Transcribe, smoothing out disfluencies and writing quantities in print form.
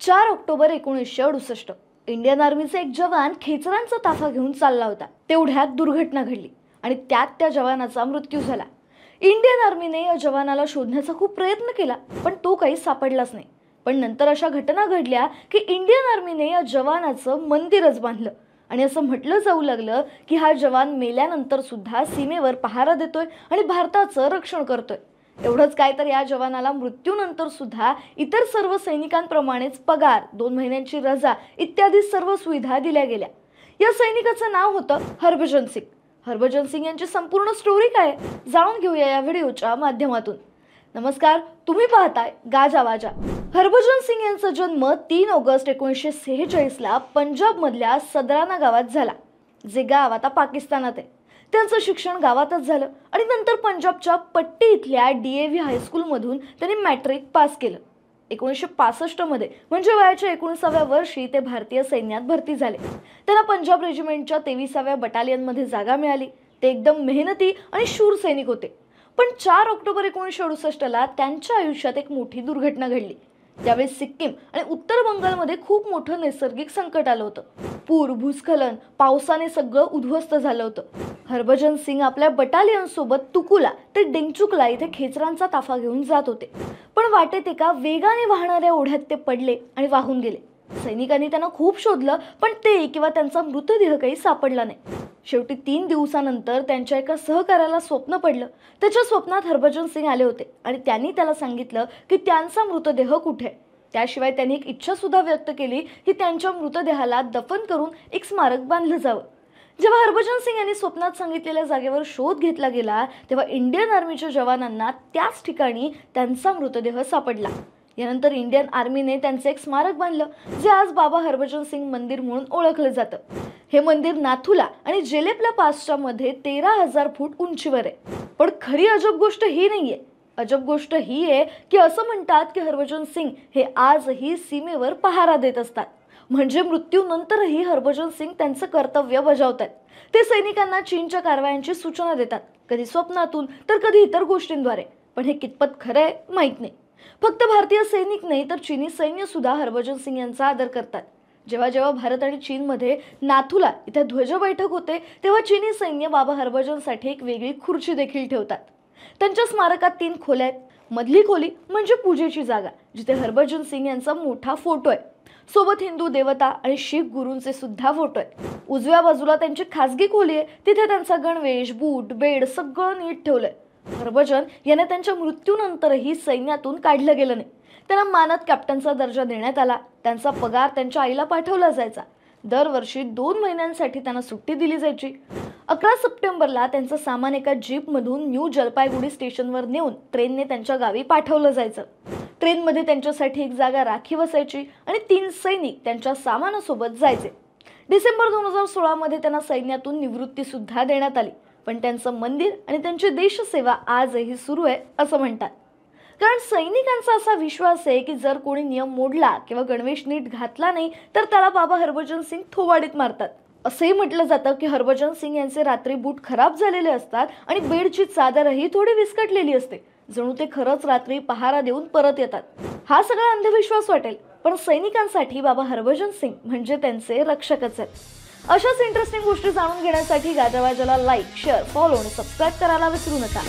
4 October 1968 Indian आर्मीचा एक जवान खेचरांचा ताफा घेऊन चालला होता। तेवढ्यात दुर्घटना घडली आणि त्यात त्या जवानाचा मृत्यू झाला। इंडियन आर्मीने या जवानाला शोधण्याचा खूप प्रयत्न केला, पण तो काही सापडलाच नाही। पण नंतर अशा घटना घडल्या की इंडियन आर्मीने या जवानाचं मंदिरच बांधलं आणि असं म्हटलं जाऊ लागलं की हा जवान मेल्यानंतर सुद्धा सीमेवर पहारा देतोय आणि भारताचं रक्षण करतोय। एवढंच काय तर या जवानाला मृत्यूनंतर सुद्धा इतर सर्व सैनिकांप्रमाणेच पगार, 2 महिन्यांची रजा इत्यादी सर्व सुविधा दिल्या गेल्या। या सैनिकाचं नाव होतं हरभजन सिंग। हरभजन सिंग यांची संपूर्ण स्टोरी काय जाणून घेऊया या व्हिडिओच्या माध्यमातून। नमस्कार, तुम्ही पाहताय गाजावाजा। हरभजन सिंग यांचा जन्म 3 ऑगस्ट 1946 ला पंजाब मधल्या सदराना गावात झाला, जे गाव आता पाकिस्तानात आहे। त्यांचं शिक्षण गावातच झालं आणि नंतर पंजाबच्या पट्टी इथल्या DAV हायस्कूल मधून त्यांनी मॅट्रिक पास केलं। 1965 मध्ये म्हणजे वयाच्या 19व्या वर्षी ते भारतीय सैन्यात भरती झाले। त्यांना पंजाब रेजिमेंटच्या 23व्या बटालियन मध्ये जागा मिळाली। ते एकदम मेहनती आणि शूर सैनिक होते। पण 4 ऑक्टोबर 1968 ला त्यांच्या आयुष्यात एक मोठी दुर्घटना घडली। त्यावेळी सिक्कीम आणि उत्तर बंगालमध्ये खूप मोठं नैसर्गिक संकट आलं होतं। पूर, भूस्खलन, पावसाने सगळं उद्ध्वस्त झालं होतं। हरभजन सिंग आपल्या बटालियन सोबत तुकुला ते डेंगचुकला इथे खेचरांचा ताफा घेऊन जात होते। पण वाटेत एका वेगाने वाहणाऱ्या ओढ्यात ते पडले आणि वाहून गेले। सैनिकांनी त्यांना खूप शोधलं, पण ते किंवा त्यांचा मृतदेह काही सापडला नाही। शेवटी 3 दिवसानंतर त्यांच्या एका सहकार्याला स्वप्न पडलं। त्याच्या स्वप्नात हरभजन सिंग आले होते आणि त्यांनी त्याला सांगितलं की त्यांचा मृतदेह कुठे आहे। त्याशिवाय त्यांनी एक इच्छा सुद्धा व्यक्त केली की त्यांच्या मृतदेहाला दफन करून एक स्मारक बांधलं जावं। जेव्हा हरभजन सिंग यांनी स्वप्नात सांगितलेल्या जागेवर शोध घेतला गेला, तेव्हा इंडियन आर्मीच्या जवानांना त्याच ठिकाणी त्यांचा मृतदेह सापडला। यानंतर इंडियन आर्मीने त्यांचे एक स्मारक बांधलं, जे आज बाबा हरभजन सिंग मंदिर म्हणून ओळखलं जातं। हे मंदिर नाथुला आणि जेलेपला पासच्या मध्ये 13,000 फूट उंचीवर आहे। पण खरी अजब गोष्ट ही नाहीये। अजब गोष्ट ही आहे की असं म्हणतात की हरभजन सिंग हे आजही सीमेवर पहारा देत असतात। म्हणजे मृत्यूनंतरही हरभजन सिंग त्यांचं कर्तव्य बजावतात। ते सैनिकांना चीनच्या कारवायांची सूचना देतात, कधी स्वप्नातून तर कधी इतर गोष्टींद्वारे। पण हे कितपत खरं आहे माहित नाही। फक्त भारतीय सैनिक नाही तर चीनी सैन्य सुद्धा हरभजन सिंग यांचा आदर करतात। जेव्हा जेव्हा भारत आणि चीनमध्ये नाथुला इथे ध्वज बैठक होते, तेव्हा चीनी सैन्य बाबा हरभजनसाठी एक वेगळी खुर्ची देखील ठेवतात। त्यांच्या स्मारकात 3 खोल्या आहेत। मधली खोली म्हणजे पूजेची जागा, जिथे हरभजन सिंग यांचा मोठा फोटो आहे। सोबत हिंदू देवता आणि शीख गुरूंचे सुद्धा फोटो आहेत। उजव्या बाजूला त्यांची खासगी खोली आहे, तिथे त्यांचा गणवेश, बूट, बेड सगळं नीट ठेवलंय। हरभजन यांना त्यांच्या मृत्यूनंतरही सैन्यातून काढलं गेलं नाही। त्यांना मानद कॅप्टनचा दर्जा देण्यात आला। त्यांचा पगार त्यांच्या आईला पाठवला जायचा। दरवर्षी 2 महिन्यांसाठी त्यांना सुट्टी दिली जायची। 11 सप्टेंबरला त्यांचं सामान एका जीपमधून न्यू जलपाईगुडी स्टेशनवर नेऊन ट्रेनने त्यांच्या गावी पाठवलं जायचं। ट्रेनमध्ये त्यांच्यासाठी एक जागा राखीव असायची आणि 3 सैनिक त्यांच्या सामानासोबत जायचे। डिसेंबर 2016 मध्ये त्यांना सैन्यातून निवृत्ती सुद्धा देण्यात आली। पण त्यांचं मंदिर आणि त्यांची देशसेवा आजही सुरू आहे असं म्हणतात। कारण सैनिकांचा असा विश्वास आहे की जर कोणी नियम मोडला किंवा गणवेश नीट घातला नाही तर त्याला बाबा हरभजन सिंग थोबाडीत मारतात। असंही म्हटलं जातं की हरभजन सिंग यांचे रात्री बूट खराब झालेले असतात आणि बेडची चादरही थोडी विस्कटलेली असते, जणू ते खरंच रात्री पहारा देऊन परत येतात। हा सगळा अंधविश्वास वाटेल, पण सैनिकांसाठी बाबा हरभजन सिंग म्हणजे त्यांचे रक्षकच आहेत। अशाच इंटरेस्टिंग गोष्टी जाणून घेण्यासाठी गाजावाजाला लाईक, शेअर, फॉलो आणि सबस्क्राईब करायला विसरू नका।